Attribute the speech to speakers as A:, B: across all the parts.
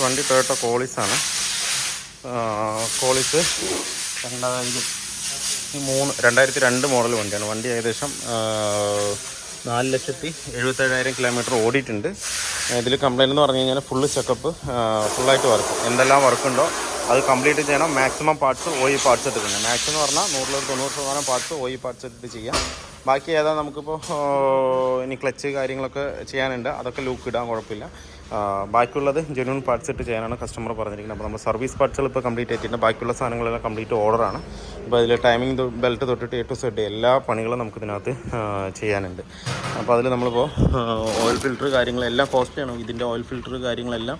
A: വണ്ടി Toyota കോളിസാണ്. Qualis 2002 model വണ്ടിയാണ്. വണ്ടി ഏകദേശം 4,77,000 കിലോമീറ്റർ ഓടിയിട്ടുണ്ട്. ഇതിൽ കംപ്ലയിൻ്റ് എന്ന് പറഞ്ഞു കഴിഞ്ഞാൽ ഫുള്ള് ചെക്കപ്പ്, ഫുള്ളായിട്ട് വർക്ക്, എന്തെല്ലാം വർക്കുണ്ടോ അത് കംപ്ലീറ്റ് ചെയ്യണം. മാക്സിമം പാർട്സ് OE പാർട്സ് ഇട്ടിട്ടുണ്ട്. മാക്സിമം എന്ന് പറഞ്ഞാൽ 100-90% പാർട്സ് OE പാർട്സ് ഇട്ടിട്ട് ചെയ്യാം. ബാക്കി ഏതാ നമുക്കിപ്പോൾ ഇനി ക്ലച്ച് കാര്യങ്ങളൊക്കെ ചെയ്യാനുണ്ട്, അതൊക്കെ ലൂക്ക് ഇടാൻ കുഴപ്പമില്ല. ബാക്കിയുള്ളത് ജെന്യൂൻ പാർട്സ് ഇട്ട് ചെയ്യാനാണ് കസ്റ്റമർ പറഞ്ഞിരിക്കുന്നത്. അപ്പോൾ നമ്മൾ സർവീസ് പാർട്സുകൾ ഇപ്പോൾ കംപ്ലീറ്റ് ആയിട്ടുണ്ട്. ബാക്കിയുള്ള സാധനങ്ങളെല്ലാം കംപ്ലീറ്റ് ഓർഡറാണ്. അപ്പോൾ അതിൽ ടൈമിംഗ് ബെൽറ്റ് തൊട്ടിട്ട് A to Z എല്ലാ പണികളും നമുക്കിതിനകത്ത് ചെയ്യാനുണ്ട്. അപ്പോൾ അതിൽ നമ്മളിപ്പോൾ ഓയിൽ ഫിൽറ്റർ കാര്യങ്ങളെല്ലാം കോസ്റ്റ്ലിയാണ്. ഇതിൻ്റെ ഓയിൽ ഫിൽറ്റർ കാര്യങ്ങളെല്ലാം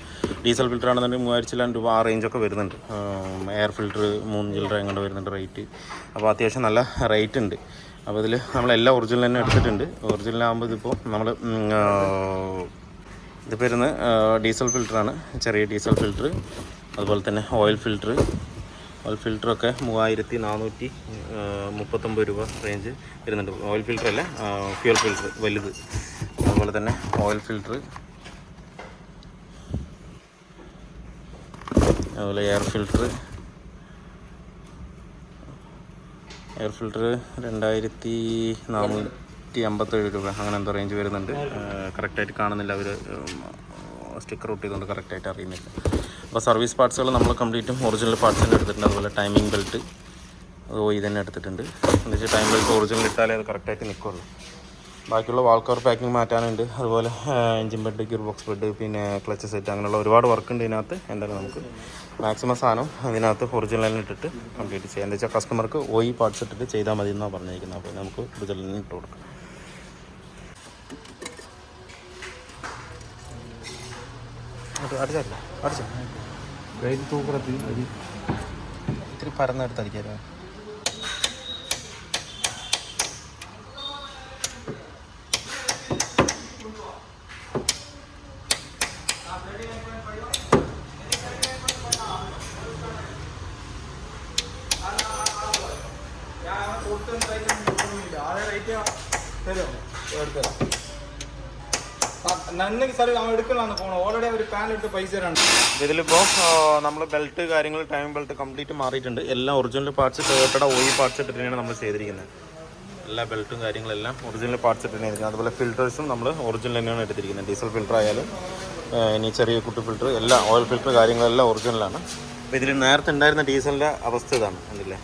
A: ഡീസൽ ഫിൽറ്റർ ആണെന്നുണ്ടെങ്കിൽ 3,00,000 രൂപ ആ റേഞ്ചൊക്കെ വരുന്നുണ്ട്. എയർ ഫിൽറ്റർ 3 ചില്ലറ എങ്ങോട്ട് വരുന്നുണ്ട് റേറ്റ്. അപ്പോൾ അത്യാവശ്യം നല്ല റേറ്റ് ഉണ്ട്. അപ്പോൾ ഇതിൽ നമ്മളെല്ലാം ഒറിജിനൽ തന്നെ എടുത്തിട്ടുണ്ട്. ഒറിജിനലാകുമ്പോൾ ഇതിപ്പോൾ നമ്മൾ ഇതിപ്പോൾ ഇരുന്ന് ഡീസൽ ഫിൽറ്ററാണ്, ചെറിയ ഡീസൽ ഫിൽറ്റർ. അതുപോലെ തന്നെ ഓയിൽ ഫിൽറ്ററൊക്കെ 3,439 രൂപ റേഞ്ച് വരുന്നുണ്ട്. ഓയിൽ ഫിൽറ്റർ അല്ല, ഫ്യൂൽ ഫിൽറ്റർ വലുത്. അതുപോലെ തന്നെ ഓയിൽ ഫിൽറ്റർ, അതുപോലെ എയർ ഫിൽറ്റർ 2,457 രൂപ അങ്ങനെ എന്തോ റേഞ്ച് വരുന്നുണ്ട്. കറക്റ്റായിട്ട് കാണുന്നില്ല, അവർ സ്റ്റിക്കർ ഒട്ട് ചെയ്തുകൊണ്ട് കറക്റ്റായിട്ട് അറിയുന്നില്ല. അപ്പോൾ സർവീസ് പാർട്സുകൾ നമ്മൾ കംപ്ലീറ്റും ഒറിജിനൽ പാർട്സ് തന്നെ എടുത്തിട്ടുണ്ട്. അതുപോലെ ടൈമിംഗ് ബെൽറ്റ് അത് OE തന്നെ എടുത്തിട്ടുണ്ട്. എന്ന് വെച്ചാൽ ടൈം ബെൽറ്റ് ഒറിജിനൽ ഇട്ടാലേ അത് കറക്റ്റായിട്ട് നിൽക്കുള്ളൂ. ബാക്കിയുള്ള വാൾ കവർ പാക്കിംഗ് മാറ്റാനുണ്ട്. അതുപോലെ engine bed, gear box bed, പിന്നെ ക്ലച്ച് സെറ്റ്, അങ്ങനെയുള്ള ഒരുപാട് വർക്ക് ഉണ്ട് ഇതിനകത്ത്. എന്തായാലും നമുക്ക് മാക്സിമം സാധനം അതിനകത്ത് ഒറിജിനൽ ഇട്ടിട്ട് കംപ്ലീറ്റ് ചെയ്യാം. എന്താ വെച്ചാൽ കസ്റ്റമർക്ക് OE പാർട്സ് ഇട്ടിട്ട് ചെയ്താൽ മതി എന്നാണ് പറഞ്ഞിരിക്കുന്നത്. അപ്പോൾ നമുക്ക് ഒറിജിനൽ ഇട്ട് കൊടുക്കാം. അടിച്ചോ ഇത്തിരി പരന്നെടുത്ത് അടിക്കാമോ? ഇതിലിപ്പോൾ നമ്മൾ ബെൽറ്റ് കാര്യങ്ങൾ ടൈം ബെൽറ്റ് കംപ്ലീറ്റ് മാറിയിട്ടുണ്ട്. എല്ലാം ഒറിജിനൽ പാർട്സ് ടൊയോട്ടയുടെ OE പാർട്സ് ഇട്ടിട്ട് തന്നെയാണ് നമ്മൾ ചെയ്തിരിക്കുന്നത്. എല്ലാ ബെൽറ്റും കാര്യങ്ങളെല്ലാം ഒറിജിനൽ പാർട്സ് ഇട്ട് തന്നെയാണ്. അതുപോലെ ഫിൽറ്റേഴ്സും നമ്മൾ ഒറിജിനൽ തന്നെയാണ് എടുത്തിരിക്കുന്നത്. ഡീസൽ ഫിൽറ്റർ ആയാലും ഇനി ചെറിയ കുട്ടി ഫിൽറ്റർ എല്ലാം ഓയിൽ ഫിൽറ്റർ കാര്യങ്ങളെല്ലാം ഒറിജിനലാണ്. അപ്പോൾ ഇതിൽ നേരത്തെ ഉണ്ടായിരുന്ന ഡീസലിൻ്റെ അവസ്ഥ ഇതാണ്, കണ്ടില്ലേ?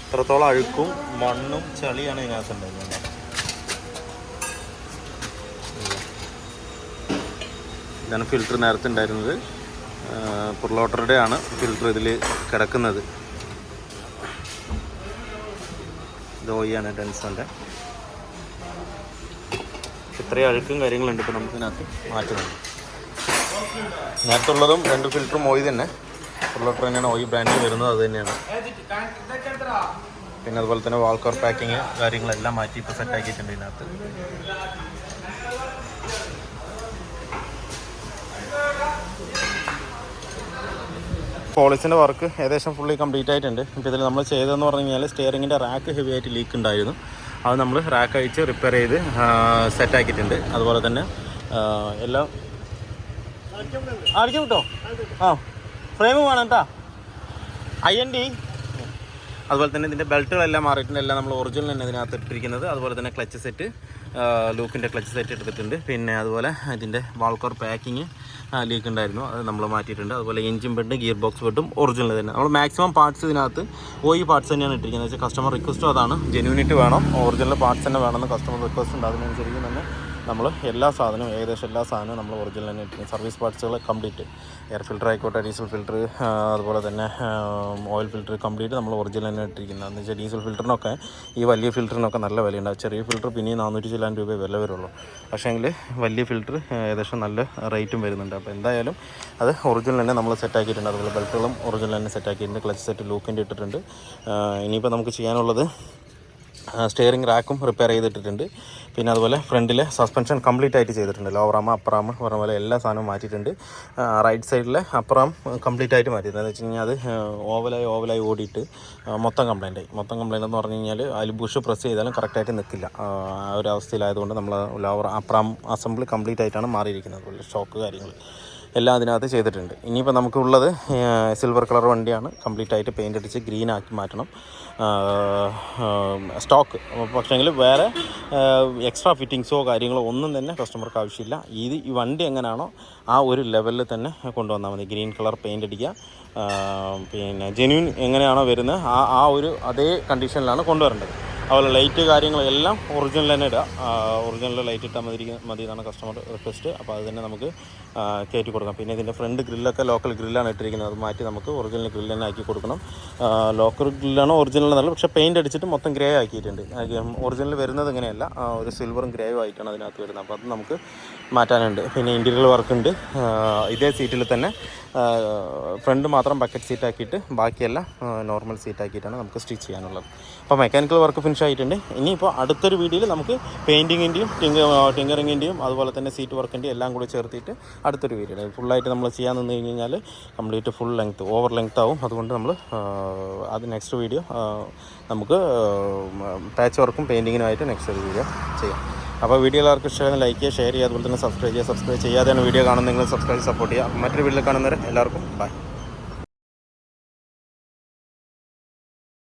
A: ഇത്രത്തോളം അഴുക്കും മണ്ണും ചളിയാണ് ഇതിനകത്ത് ഉണ്ടായിരുന്നത്. ഇതാണ് ഫിൽറ്റർ നേരത്തെ ഉണ്ടായിരുന്നത്. പുർലോട്ടറുടെ ആണ് ഫിൽറ്റർ ഇതിൽ കിടക്കുന്നത്. ഇത് OE ആണ്, ടെൻസൻ്റെ. ഇത്രയും അഴുക്കും കാര്യങ്ങളുണ്ട് ഇപ്പോൾ നമുക്ക് ഇതിനകത്ത് മാറ്റുന്നത്. നേരത്തുള്ളതും 2 ഫിൽറ്ററും OE തന്നെ, പുർലോട്ടർ തന്നെയാണ് OE ബ്രാൻഡിൽ വരുന്നത്, അത് തന്നെയാണ്. പിന്നെ അതുപോലെ തന്നെ വാൾ കവർ പാക്കിങ് കാര്യങ്ങളെല്ലാം മാറ്റി ഇപ്പോൾ സെറ്റാക്കിയിട്ടുണ്ട് ഇതിനകത്ത്. പോളിസിൻ്റെ വർക്ക് ഏകദേശം ഫുള്ളി കംപ്ലീറ്റ് ആയിട്ടുണ്ട്. ഇപ്പോൾ ഇതിൽ നമ്മൾ ചെയ്തതെന്ന് പറഞ്ഞു കഴിഞ്ഞാൽ സ്റ്റിയറിങ്ങിൻ്റെ റാക്ക് ഹെവി ആയിട്ട് ലീക്ക് ഉണ്ടായിരുന്നു. അത് നമ്മൾ റാക്ക് അഴിച്ച് റിപ്പയർ ചെയ്ത് സെറ്റാക്കിയിട്ടുണ്ട്. അതുപോലെ തന്നെ എല്ലാം അടിക്കും കേട്ടോ. ഫ്രെയിം വേണം കേട്ടോ, IND. അതുപോലെ തന്നെ ഇതിൻ്റെ ബെൽറ്റുകളെല്ലാം മാറിയിട്ടുണ്ട്. എല്ലാം നമ്മൾ ഒറിജിനൽ തന്നെ ഇതിനകത്ത് ഇട്ടിരിക്കുന്നത്. അതുപോലെ തന്നെ ക്ലച്ച് സെറ്റ്, ലൂക്കിൻ്റെ ക്ലച്ച് സെറ്റ് എടുത്തിട്ടുണ്ട്. പിന്നെ അതുപോലെ ഇതിൻ്റെ വാൾ കവർ പാക്കിങ് ലീക്ക് ഉണ്ടായിരുന്നു, അത് നമ്മൾ മാറ്റിയിട്ടുണ്ട്. അതുപോലെ എൻജിൻ ബെഡ്, ഗിയർ ബോക്സ് ബെഡും ഒറിജിനൽ തന്നെ. നമ്മൾ മാക്സിമം പാർട്സ് ഇതിനകത്ത് OE പാർട്സ് തന്നെയാണ് ഇട്ടിരിക്കുന്നത്. വെച്ചാൽ കസ്റ്റമർ റിക്വസ്റ്റും അതാണ്, ജെന്യൂനിറ്റി വേണം, ഒറിജിനൽ പാർട്സ് തന്നെ വേണമെന്ന് കസ്റ്റമർ റിക്വസ്റ്റ് ഉണ്ട്. അതിനനുസരിച്ച് തന്നെ നമ്മൾ എല്ലാ സാധനവും ഏകദേശം എല്ലാ സാധനവും നമ്മൾ ഒറിജിനൽ തന്നെ ഇട്ടിരിക്കുന്നത്. സർവീസ് പാർട്സുകൾ കംപ്ലീറ്റ്, എയർ ഫിൽറ്റർ ആയിക്കോട്ടെ, ഡീസൽ ഫിൽറ്റർ, അതുപോലെ തന്നെ ഓയിൽ ഫിൽറ്റർ കംപ്ലീറ്റ് നമ്മൾ ഒറിജിനൽ തന്നെ ഇട്ടിരിക്കുന്നത്. എന്ന് വെച്ചാൽ ഡീസൽ ഫിൽറ്ററിനൊക്കെ ഈ വലിയ ഫിൽറ്ററിനൊക്കെ നല്ല വിലയുണ്ടാവും. ചെറിയ ഫിൽറ്റർ പിന്നെ 400 രൂപ വില വരുള്ളൂ. പക്ഷേങ്കിൽ വലിയ ഫിൽറ്റർ ഏകദേശം നല്ല റേറ്റും വരുന്നുണ്ട്. അപ്പോൾ എന്തായാലും അത് ഒറിജിനൽ തന്നെ നമ്മൾ സെറ്റാക്കിയിട്ടുണ്ട്. അതുപോലെ ബെൽറ്റുകളും ഒറിജിനൽ തന്നെ സെറ്റാക്കിയിട്ടുണ്ട്. ക്ലച്ച് സെറ്റ് ലൂക്കിൻ്റെ ഇട്ടിട്ടുണ്ട്. ഇനിയിപ്പോൾ നമുക്ക് ചെയ്യാനുള്ളത് സ്റ്റിയറിംഗ് റാക്കും റിപ്പയർ ചെയ്തിട്ടിട്ടുണ്ട്. പിന്നെ അതുപോലെ ഫ്രണ്ടിലെ സസ്പെൻഷൻ കംപ്ലീറ്റ് ആയിട്ട് ചെയ്തിട്ടുണ്ട്. ലോവർ ആം അപ്പർ ആം പറഞ്ഞ പോലെ എല്ലാ സാധനവും മാറ്റിയിട്ടുണ്ട്. റൈറ്റ് സൈഡിലെ അപ്പർ ആം കംപ്ലീറ്റ് ആയിട്ട് മാറ്റിയിട്ടുണ്ട്. എന്ന് വെച്ച് കഴിഞ്ഞാൽ അത് ഓവലായി ഓടിയിട്ട് മൊത്തം കംപ്ലൈൻറ്റ് എന്ന് പറഞ്ഞു കഴിഞ്ഞാൽ അതിൽ ബുഷ് പ്രസ് ചെയ്താലും കറക്റ്റായിട്ട് നിൽക്കില്ല. ആ ഒരു അവസ്ഥയിലായതുകൊണ്ട് നമ്മൾ ലോവർ അപ്പർ ആം അസംബ്ലി കംപ്ലീറ്റ് ആയിട്ടാണ് മാറിയിരിക്കുന്നത്. അതുപോലെ ഷോക്ക് കാര്യങ്ങൾ എല്ലാം അതിനകത്ത് ചെയ്തിട്ടുണ്ട്. ഇനിയിപ്പോൾ നമുക്കുള്ളത് സിൽവർ കളർ വണ്ടിയാണ്. കംപ്ലീറ്റ് ആയിട്ട് പെയിൻ്റ് അടിച്ച് ഗ്രീൻ ആക്കി മാറ്റണം സ്റ്റോക്ക്. പക്ഷേങ്കിൽ വേറെ എക്സ്ട്രാ ഫിറ്റിങ്സോ കാര്യങ്ങളോ ഒന്നും തന്നെ കസ്റ്റമർക്ക് ആവശ്യമില്ല. ഈ വണ്ടി എങ്ങനെയാണോ ആ ഒരു ലെവലിൽ തന്നെ കൊണ്ടുവന്നാൽ മതി. ഗ്രീൻ കളർ പെയിൻ്റ് അടിക്കുക, പിന്നെ ജെന്യൂൻ എങ്ങനെയാണോ വരുന്നത് ആ ഒരു അതേ കണ്ടീഷനിലാണ് കൊണ്ടുവരേണ്ടത്. അതുപോലെ ലൈറ്റ് കാര്യങ്ങളെല്ലാം ഒറിജിനൽ തന്നെ ഇടുക. ഒറിജിനൽ ലൈറ്റ് ഇട്ടാൽ മതി എന്നാണ് കസ്റ്റമർ റിക്വസ്റ്റ്. അപ്പോൾ അത് തന്നെ നമുക്ക് കയറ്റി കൊടുക്കാം. പിന്നെ ഇതിൻ്റെ ഫ്രണ്ട് ഗ്രില്ലൊക്കെ ലോക്കൽ ഗ്രില്ലാണ് ഇട്ടിരിക്കുന്നത്. അത് മാറ്റി നമുക്ക് ഒറിജിനൽ ഗ്രില്ല് തന്നെ ആക്കി കൊടുക്കണം. ലോക്കൽ ഗ്രില്ലാണോ ഒറിജിനൽ എന്നല്ല, പക്ഷേ പെയിൻ്റ് അടിച്ചിട്ട് മൊത്തം ഗ്രേ ആക്കിയിട്ടുണ്ട്. ഒറിജിനൽ വരുന്നത് ഇങ്ങനെയല്ല, ഒരു സിൽവറും ഗ്രേയും ആയിട്ടാണ് അതിനകത്ത് വരുന്നത്. അപ്പോൾ അത് നമുക്ക് മാറ്റാനുണ്ട്. പിന്നെ ഇൻറ്റീരിയർ വർക്കുണ്ട്. ഇതേ സീറ്റിൽ തന്നെ ഫ്രണ്ട് മാത്രം ബക്കറ്റ് സീറ്റ് ആക്കിയിട്ട് ബാക്കിയെല്ലാം നോർമൽ സീറ്റ് ആക്കിയിട്ടാണ് നമുക്ക് സ്റ്റിച്ച് ചെയ്യാനുള്ളത്. അപ്പോൾ മെക്കാനിക്കൽ വർക്ക് ഫിനിഷ് ആയിട്ടുണ്ട്. ഇനിയിപ്പോൾ അടുത്തൊരു വീഡിയോയിൽ നമുക്ക് പെയിൻറ്റിങ്ങിൻ്റെയും ടിങ്കറിങ്ങിൻ്റെയും അതുപോലെ തന്നെ സീറ്റ് വർക്കിൻ്റെയും എല്ലാം കൂടി ചേർത്തിട്ട് അടുത്തൊരു വീഡിയോ ഫുള്ളായിട്ട് നമ്മൾ ചെയ്യാൻ നിന്ന് കഴിഞ്ഞാൽ complete full length over length ആവും. അതുകൊണ്ട് നമ്മൾ അത് നെക്സ്റ്റ് വീഡിയോ നമുക്ക് പാച്ച് വർക്കും പെയിൻറ്റിങ്ങിനുമായിട്ട് നെക്സ്റ്റ് ഒരു വീഡിയോ ചെയ്യാം. അപ്പോൾ വീഡിയോ എല്ലാവർക്കും ഇഷ്ടമായി ലൈക്ക് ചെയ്യുക, ഷെയർ ചെയ്യുക, അതുപോലെ തന്നെ സബ്സ്ക്രൈബ് ചെയ്യാതെയാണ് വീഡിയോ കാണുന്നത്. നിങ്ങൾ സബ്സ്ക്രൈബ് സപ്പോർട്ട് ചെയ്യുക. മറ്റൊരു വീഡിയോയിൽ കാണുന്നവരെ എല്ലാവർക്കും ബൈ.